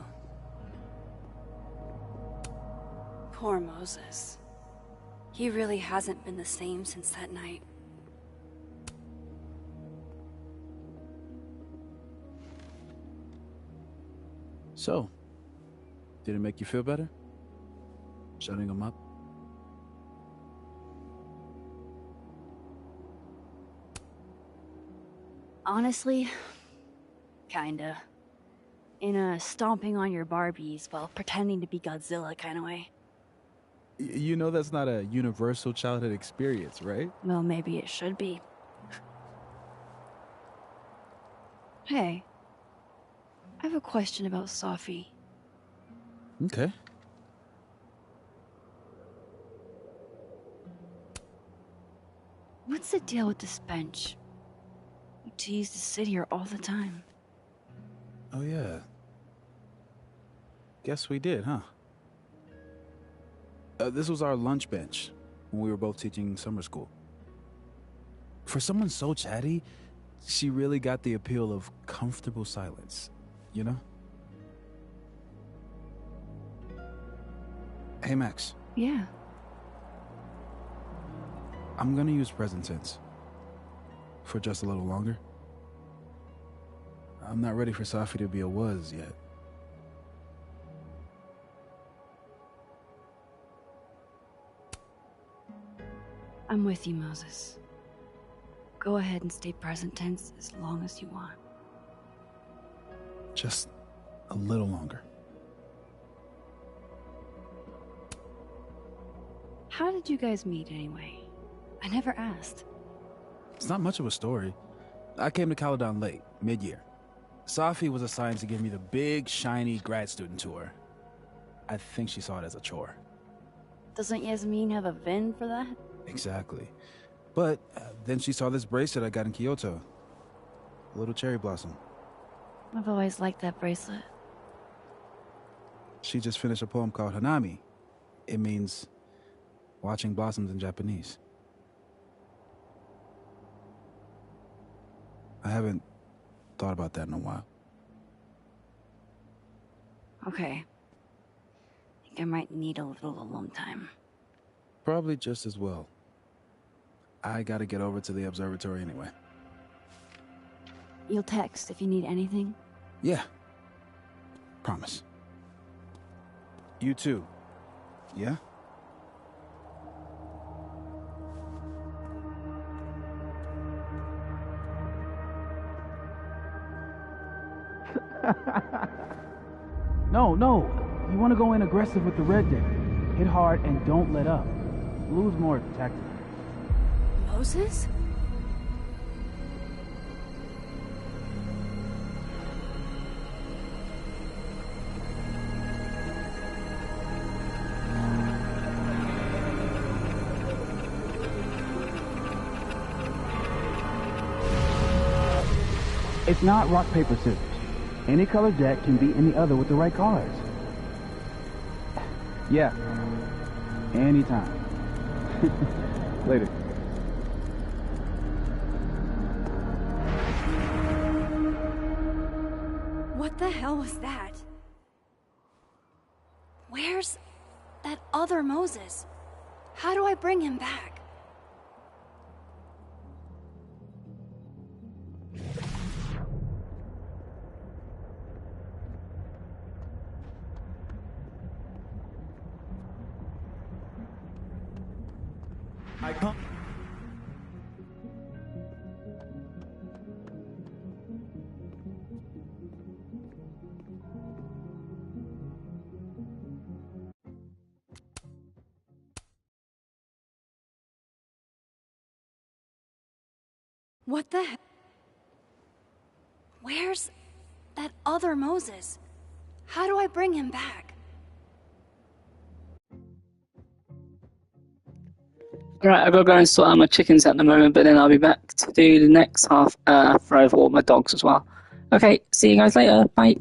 Poor Moses. He really hasn't been the same since that night. So, did it make you feel better? Shutting him up? Honestly, kinda. In a stomping on your Barbies while pretending to be Godzilla kind of way. You know that's not a universal childhood experience, right? Well, maybe it should be. Hey, I have a question about Safi. Okay. What's the deal with this bench? You two used to sit here all the time. Oh, yeah. Guess we did, huh? This was our lunch bench when we were both teaching summer school. For someone so chatty, she really got the appeal of comfortable silence, you know? Hey, Max. Yeah. I'm gonna use present tense. For just a little longer. I'm not ready for Safi to be a was yet. I'm with you, Moses. Go ahead and stay present tense as long as you want. Just a little longer. How did you guys meet anyway? I never asked. It's not much of a story. I came to Caledon late, mid-year. Safi was assigned to give me the big, shiny grad student tour. I think she saw it as a chore. Doesn't Yasmin have a VIN for that? Exactly. But then she saw this bracelet I got in Kyoto. A little cherry blossom. I've always liked that bracelet. She just finished a poem called Hanami. It means watching blossoms in Japanese. I haven't thought about that in a while. Okay. I think I might need a little alone time. Probably just as well. I gotta get over to the observatory anyway. You'll text if you need anything? Yeah. Promise. You too. Yeah? No. You want to go in aggressive with the red deck. Hit hard and don't let up. Blue's more tactical. Moses? It's not rock, paper, scissors. Any color jack can beat any other with the right cards. Yeah. Anytime. Later. What the hell was that? Where's that other Moses? How do I bring him back? I come. What the hell? Where's that other Moses? How do I bring him back? Alright, I've got to go and sort out my chickens at the moment, but then I'll be back to do the next half after I've walked my dogs as well. Okay, see you guys later. Bye.